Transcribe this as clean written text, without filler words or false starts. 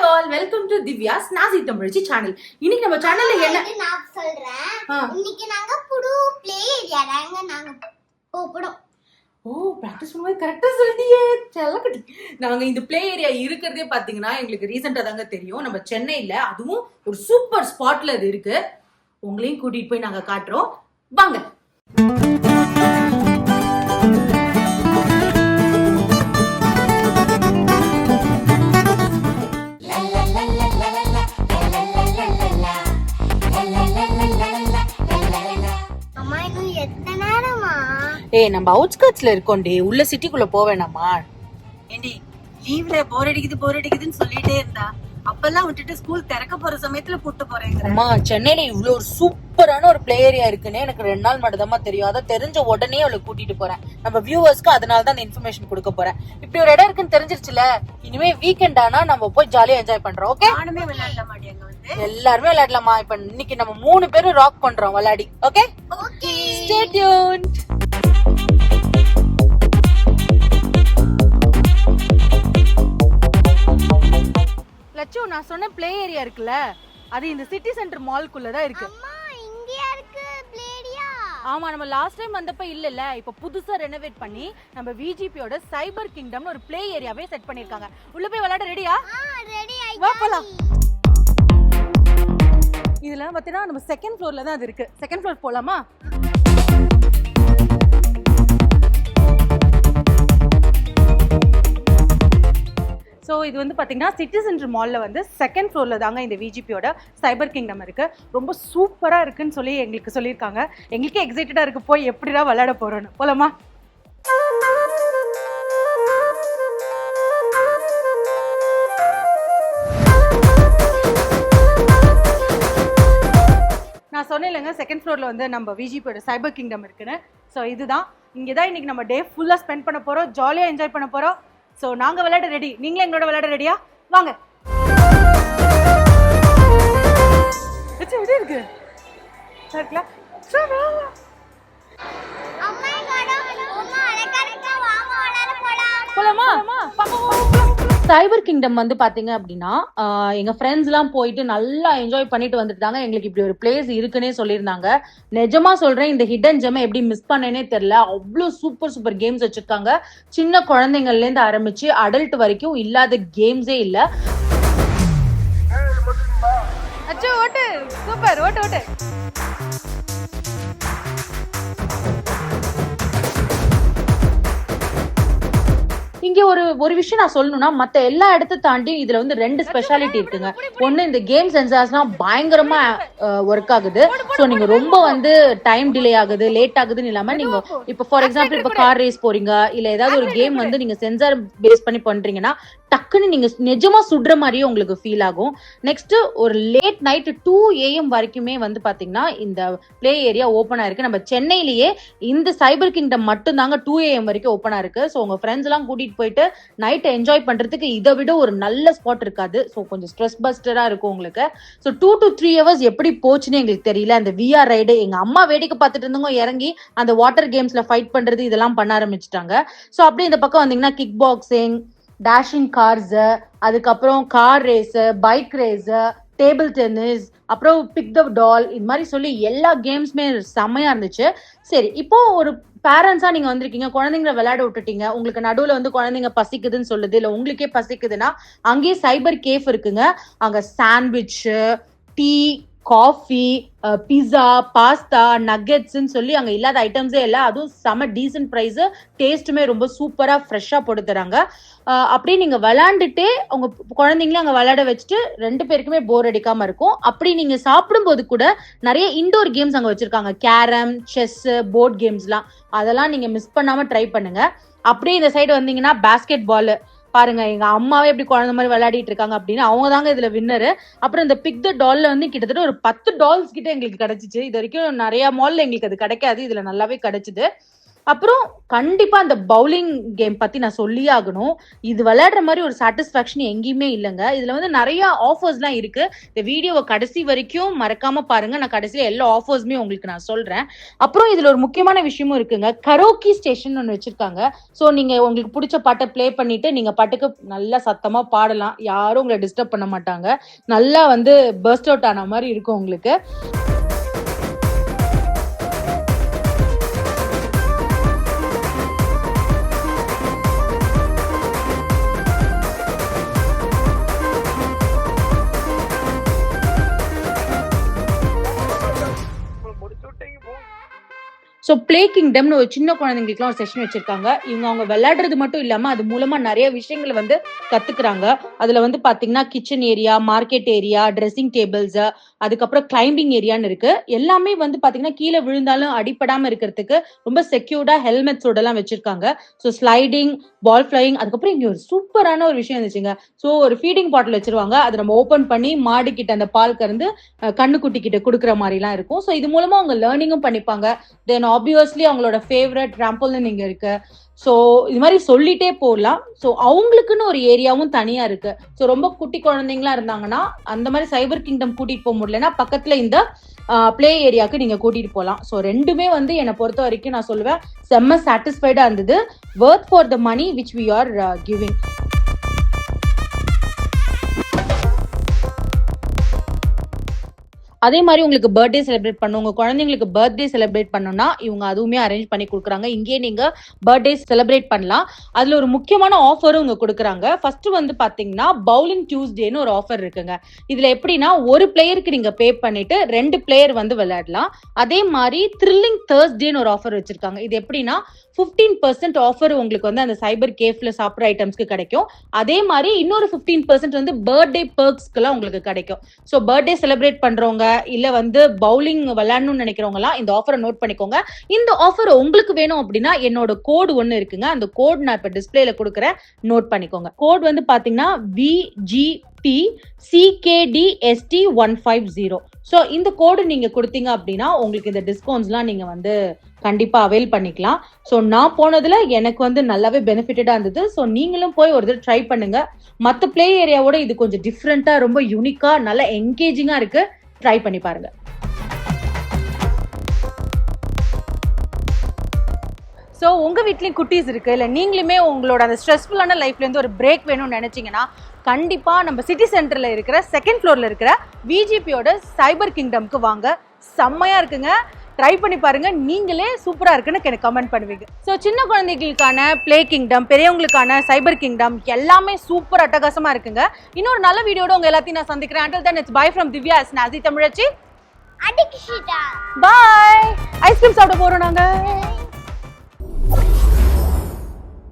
Hi all, welcome to Divya's நாசி தமிழ்ச்சி channel. இன்னைக்கு நம்ம சேனல்ல என்ன நான் சொல்றேன். இன்னைக்கு நாங்க புது ப்ளே ஏரியா நாங்க போறோம். பிராக்டிஸ் பண்ணும்போது கரெக்டா சொல்லிட்டியே செல்லக்கட்டி. நாங்க இந்த ப்ளே ஏரியா இருக்கிறதே பாத்தீங்கன்னா எங்களுக்கு ரீசெண்டா தாங்க தெரியும். நம்ம சென்னையில அதுவும் ஒரு சூப்பர் ஸ்பாட்ல இது இருக்கு. உங்களையும் கூட்டிட்டு போய் நாங்க காட்டுறோம், வாங்க. நம்ம அவுட்ஸ்கர்ட்ஸ்ல இருக்கோம்டி, உள்ள சிட்டிக்குள்ள போவேனாமா? ஏண்டி லீவ்ல போர் அடிக்குதுன்னு சொல்லிட்டே இருந்தா, அப்பெல்லாம் விட்டுட்டு ஸ்கூல் திறக்க போற சமயத்துல கூட்டு போறேங்க. அம்மா, சென்னையில இவ்வளவு ஒரு சூப்பரான ஒரு பிளே ஏரியா இருக்குன்னு எனக்கு 2 நாள் மட்டும் தான் தெரியும். அதை தெரிஞ்ச உடனே அவளை கூட்டிட்டு போறேன் நம்ம வியூவர்ஸ்க்கு. அதனால தான் அந்த இன்ஃபர்மேஷன் கொடுக்க போறேன். இப்படி ஒரு இடம் இருக்குன்னு தெரிஞ்சிருச்சுல, இனிமே வீக்கெண்ட் ஆனா நம்ம போய் ஜாலியா என்ஜாய் பண்றோம். ஓகே, நானுமே விளையாடலாம் மாட்டேங்க வந்து எல்லாருமே விளையாடலாமா? இப்ப இன்னைக்கு நம்ம 3 பேரும் ராக் பண்றோம் விளையாடி. Okay okay, stay tuned. Latchu, நான் சொன்ன பிளே ஏரியா இருக்குல்ல, அது இந்த சிட்டி சென்டர் மால்க்குள்ள தான் இருக்கு. அம்மா இங்கயா இருக்கு ப்ளே ஏரியா? ஆமா, நம்ம லாஸ்ட் டைம் வந்தப்ப இல்லல, இப்ப புதுசா ரெனோவேட் பண்ணி நம்ம விஜிபியோட சைபர் கிங்டம்னு ஒரு பிளே ஏரியாவே செட் பண்ணிருக்காங்க. உள்ள போய் விளையாட ரெடியா? ரெடி ஆயிட்டேன். வா போலாம். இதுல பாத்தீங்கன்னா நம்ம செகண்ட் ஃப்ளோர்ல தான் அது இருக்கு. செகண்ட் ஃப்ளோர் போலாமா? ஸோ இது வந்து பார்த்தீங்கன்னா சிட்டி சென்டர் மாலில் வந்து செகண்ட் ஃப்ளோரில் தாங்க இந்த விஜிபியோட சைபர் கிங்டம் இருக்குது. ரொம்ப சூப்பராக இருக்குன்னு சொல்லி எங்களுக்கு சொல்லியிருக்காங்க. எங்களுக்கே எக்ஸைட்டடாக இருக்குது, போய் எப்படிதான் விளையாட போகிறோன்னு. போலாமா? நான் சொன்னேன் இல்லைங்க, செகண்ட் ஃப்ளோரில் வந்து நம்ம விஜிபியோட சைபர் கிங்டம் இருக்குன்னு. ஸோ இதுதான், இங்கே தான் இன்றைக்கி நம்ம டே ஃபுல்லாக ஸ்பெண்ட் பண்ண போகிறோம், ஜாலியாக என்ஜாய் பண்ண போகிறோம். சோ நாங்க விளையாட ரெடி, நீங்களே எங்களோட விளையாட ரெடியா? வாங்க. எப்படி இருக்கு? சரிங்களா? அம்மா கடவுளே, அம்மா அலங்கரிக்கா, வாங்க விளையாட போலாம். போலாமா? சைபர் கிங்டம் வந்து பாத்தீங்க அப்படின்னா எங்க ஃப்ரெண்ட்ஸ் எல்லாம் போயிட்டு நல்லா என்ஜாய் பண்ணிட்டு வந்துட்டாங்க. எங்களுக்கு இப்படி ஒரு பிளேஸ் இருக்குன்னே சொல்லியிருந்தாங்க. நிஜமா சொல்றேன், இந்த ஹிடன் ஜெம் எப்படி மிஸ் பண்ணேனே தெரியல. அவ்வளவு சூப்பர் கேம்ஸ் வச்சிருக்காங்க. சின்ன குழந்தைங்கள்ல இருந்து ஆரம்பிச்சு அடல்ட் வரைக்கும் இல்லாத கேம்ஸே இல்ல. அச்சோ, ஓட்டு சூப்பர், ஓட்டு. இங்க ஒரு விஷயம் நான் சொல்லணும்னா, மத்த எல்லா இடத்த தாண்டி இதுல வந்து 2 ஸ்பெஷாலிட்டி இருக்குங்க. ஒண்ணு, இந்த கேம் சென்சார்ஸ்லாம் பயங்கரமா ஒர்க் ஆகுது. சோ நீங்க ரொம்ப வந்து டைம் டிலே ஆகுது, லேட் ஆகுதுன்னு இல்லாம, நீங்க இப்ப ஃபார் எக்ஸாம்பிள் இப்ப கார் ரேஸ் போறீங்க, இல்ல ஏதாவது ஒரு கேம் வந்து நீங்க சென்சார் பேஸ் பண்ணி பண்றீங்கன்னா டக்குன்னு நீங்க நிஜமா சுடுற மாதிரியே உங்களுக்கு ஃபீல் ஆகும். நெக்ஸ்ட், ஒரு லேட் நைட் 2 AM வரைக்குமே வந்து பாத்தீங்கன்னா இந்த பிளே ஏரியா ஓப்பனா இருக்கு. நம்ம சென்னையிலேயே இந்த சைபர் கிங்டம் மட்டும் தாங்க 2 AM வரைக்கும் ஓப்பனா இருக்கு. சோ உங்க ஃப்ரெண்ட்ஸ் எல்லாம் கூட்டிட்டு போயிட்டு நைட் என்ஜாய் பண்றதுக்கு இதை விட ஒரு நல்ல ஸ்பாட் இருக்காது. ஸோ கொஞ்சம் ஸ்ட்ரெஸ் பஸ்டரா இருக்கும் உங்களுக்கு. ஸோ 2 to 3 hours எப்படி போச்சுன்னு எங்களுக்கு தெரியல. அந்த VR ரைடு எங்க அம்மா வேடிக்கை பார்த்துட்டு இருந்தவங்க இறங்கி அந்த வாட்டர் கேம்ஸ்ல ஃபைட் பண்றது இதெல்லாம் பண்ண ஆரம்பிச்சுட்டாங்க. ஸோ அப்படியே இந்த பக்கம் வந்தீங்கன்னா கிக் பாக்ஸிங், டேஷிங் கார்ஸ், அதுக்கப்புறம் car race, bike race, table tennis, அப்புறம் பிக் த டால், இது மாதிரி சொல்லி எல்லா கேம்ஸுமே செம்மையா இருந்துச்சு. சரி, இப்போ ஒரு பேரண்ட்ஸா நீங்க வந்திருக்கீங்க, குழந்தைங்களை விளையாட விட்டுட்டீங்க, உங்களுக்கு நடுவுல வந்து குழந்தைங்க பசிக்குதுன்னு சொல்லுது, இல்ல உங்களுக்கே பசிக்குதுன்னா அங்கேயே சைபர் கேஃப் இருக்குங்க. அங்க sandwich, tea, coffee, pizza, pasta, நக்கெட்ஸ்ன்னு சொல்லி அங்க இல்லாத ஐட்டம்ஸே இல்லை. அதுவும் செம டீசன்ட் பிரைஸ், டேஸ்ட்டுமே ரொம்ப சூப்பரா ஃப்ரெஷ்ஷா போட்டு தராங்க. அப்படியே நீங்க விளையாண்டுட்டே உங்க குழந்தைங்களும் அங்க விளையாட வச்சுட்டு 2 பேருக்குமே போர் அடிக்காம இருக்கும். அப்படி நீங்க சாப்பிடும் போது கூட நிறைய இன்டோர் கேம்ஸ் அங்க வச்சிருக்காங்க. கேரம், செஸ், போர்ட் கேம்ஸ்லாம், அதெல்லாம் நீங்க மிஸ் பண்ணாம ட்ரை பண்ணுங்க. அப்படியே இந்த சைடு வந்தீங்கன்னா பாஸ்கெட் பால் பாருங்க, எங்க அம்மாவே எப்படி குழந்தை மாதிரி விளையாடிட்டு இருக்காங்க அப்படின்னு. அவங்க தாங்க இதுல வின்னரு. அப்புறம் இந்த பிக் த டால்ல வந்து கிட்டத்தட்ட ஒரு 10 டால்ஸ் கிட்ட எங்களுக்கு கிடைச்சிச்சு. இது வரைக்கும் நிறைய மால்ல எங்களுக்கு அது கிடைக்காது, இதுல நல்லாவே கிடைச்சிது. அப்புறம் கண்டிப்பா அந்த பவுலிங் கேம் பத்தி நான் சொல்லியே ஆகணும். இது விளையாடுற மாதிரி ஒரு சாட்டிஸ்பாக்சன் எங்கேயுமே இல்லைங்க. இதுல வந்து நிறைய ஆஃபர்ஸ்லாம் இருக்கு. இந்த வீடியோவை கடைசி வரைக்கும் மறக்காம பாருங்க. நான் கடைசியில எல்லா ஆஃபர்ஸுமே உங்களுக்கு நான் சொல்றேன். அப்புறம் இதுல ஒரு முக்கியமான விஷயமும் இருக்குங்க. கரோக்கி ஸ்டேஷன் ஒன்று வச்சிருக்காங்க. ஸோ நீங்க உங்களுக்கு பிடிச்ச பாட்டை ப்ளே பண்ணிட்டு நீங்க பாட்டுக்கு நல்லா சத்தமா பாடலாம். யாரும் உங்களை டிஸ்டர்ப் பண்ண மாட்டாங்க. நல்லா வந்து பர்ஸ்ட் அவுட் ஆன மாதிரி இருக்கும் உங்களுக்கு. ஸோ பிளே கிங்டம்னு ஒரு சின்ன குழந்தைங்களுக்குலாம் ஒரு செஷன் வச்சிருக்காங்க. அவங்க விளையாடுறது மட்டும் இல்லாம அது மூலமா நிறைய விஷயங்களை வந்து கத்துக்கிறாங்க. அதுல வந்து பாத்தீங்கன்னா kitchen area, market area, dressing tables, அதுக்கப்புறம் கிளைம்பிங் ஏரியான்னு இருக்கு. எல்லாமே வந்து பாத்தீங்கன்னா கீழே விழுந்தாலும் அடிப்படாம இருக்கிறதுக்கு ரொம்ப செக்யூர்டா ஹெல்மெட்ஸோட எல்லாம் வச்சிருக்காங்க. ஸோ ஸ்லைடிங், பால் ஃபிளைங், அதுக்கப்புறம் இங்க ஒரு சூப்பரான ஒரு விஷயம் இருந்துச்சுங்க. ஸோ ஒரு ஃபீடிங் பாட்டில் வச்சிருவாங்க. அதை நம்ம ஓபன் பண்ணி மாடு கிட்ட அந்த பால் கறந்து கண்ணுக்குட்டி கிட்ட கொடுக்குற மாதிரி எல்லாம் இருக்கும். ஸோ இது மூலமா அவங்க லேர்னிங்கும் பண்ணிப்பாங்க. தென் ஆப்வியஸ்லி அவங்களோட ஃபேவரட் ட்ராம்போலின் இங்க இருக்கு. ஸோ இது மாதிரி சொல்லிட்டே போகலாம். ஸோ அவங்களுக்குன்னு ஒரு ஏரியாவும் தனியா இருக்கு. ஸோ ரொம்ப குட்டி குழந்தைங்களா இருந்தாங்கன்னா அந்த மாதிரி சைபர் கிங்டம் கூட்டிட்டு போக முடியலன்னா பக்கத்துல இந்த பிளே ஏரியாவுக்கு நீங்க கூட்டிட்டு போகலாம். ஸோ ரெண்டுமே வந்து என்னை பொறுத்த வரைக்கும் நான் சொல்லுவேன் செம்ம சாட்டிஸ்ஃபைடா இருந்தது. Worth for the money which we are giving. அதே மாதிரி உங்களுக்கு பர்த்டே செலிப்ரேட் பண்ணணும், உங்க குழந்தைங்களுக்கு பர்த்டே செலிப்ரேட் பண்ணணும்னா இவங்க அதுவுமே அரேஞ்ச் பண்ணி கொடுக்குறாங்க. இங்கேயே நீங்க பர்த்டே செலிப்ரேட் பண்ணலாம். அதுல ஒரு முக்கியமான ஆஃபரும் இவங்க கொடுக்குறாங்க. ஃபர்ஸ்ட் வந்து பாத்தீங்கன்னா பவுலிங் டியூஸ்டேன்னு ஒரு ஆஃபர் இருக்குங்க. இதுல எப்படின்னா ஒரு பிளேயருக்கு நீங்க பே பண்ணிட்டு 2 பிளேயர் வந்து விளையாடலாம். அதே மாதிரி த்ரில்லிங் தேர்ஸ்டேன்னு ஒரு ஆஃபர் வச்சிருக்காங்க. இது எப்படின்னா 15% ஆஃபர் உங்களுக்கு வந்து அந்த சைபர் கேஃப்ல சாப்பிட்ற ஐட்டம்ஸ்க்கு கிடைக்கும். அதே மாதிரி இன்னொரு 15% வந்து பர்த்டே பெர்க்ஸ்க்குலாம் உங்களுக்கு கிடைக்கும். ஸோ பர்த்டே செலிப்ரேட் பண்றவங்க இல்ல வந்து பவுலிங் விளையாடணும்னு நினைக்கிறவங்க எல்லாம் இந்த ஆஃபரை நோட் பண்ணிக்கோங்க. இந்த ஆஃபர் உங்களுக்கு வேணும் அப்படின்னா என்னோட கோடு ஒன்னு இருக்குங்க. அந்த கோட் நான் இப்ப டிஸ்பிளேல கொடுக்குறேன், நோட் பண்ணிக்கோங்க. கோட் வந்து பாத்தீங்கன்னா VGPCKDST150. ஸோ இந்த கோடு நீங்க கொடுத்தீங்க அப்படின்னா உங்களுக்கு இந்த டிஸ்கவுண்ட்ஸ்லாம் நீங்க வந்து கண்டிப்பா அவைல் பண்ணிக்கலாம். ஸோ நான் போனதுல எனக்கு வந்து நல்லாவே பெனிஃபிட்டடா இருந்தது. ஸோ நீங்களும் போய் ஒரு தடவை ட்ரை பண்ணுங்க. மற்ற பிளே ஏரியாவோட இது கொஞ்சம் டிஃப்ரெண்டா, ரொம்ப யூனிக்கா, நல்லா என்கேஜிங்கா இருக்கு. ட்ரை பண்ணி பாருங்க. ஸோ உங்கள் வீட்லேயும் குட்டீஸ் இருக்குது, இல்லை நீங்களுமே உங்களோட அந்த ஸ்ட்ரெஸ்ஃபுல்லான லைஃப்லேருந்து ஒரு பிரேக் வேணும்னு நினச்சிங்கன்னா கண்டிப்பாக நம்ம சிட்டி சென்டரில் இருக்கிற 2nd ஃப்ளோரில் இருக்கிற விஜிபியோட சைபர் கிங்டம்க்கு வாங்க. செம்மையாக இருக்குங்க. ட்ரை பண்ணி பாருங்க. நீங்களே சூப்பரா இருக்குன்னு எனக்கு கமெண்ட் பண்ணுவீங்க. ஸோ சின்ன குழந்தைகளுக்கான பிளே கிங்டம், பெரியவங்களுக்கான சைபர் கிங்டம் எல்லாமே சூப்பர் அட்டகாசமா இருக்குங்க. இன்னொரு நல்ல வீடியோட உங்க எல்லாத்தையும் நான் சந்திக்கிறேன். Until then, it's bye from Divya as Nazi Tamirachi. அடிக்கிட்டா. Bye. Ice cream சாப்பிட போறோம் நாங்க.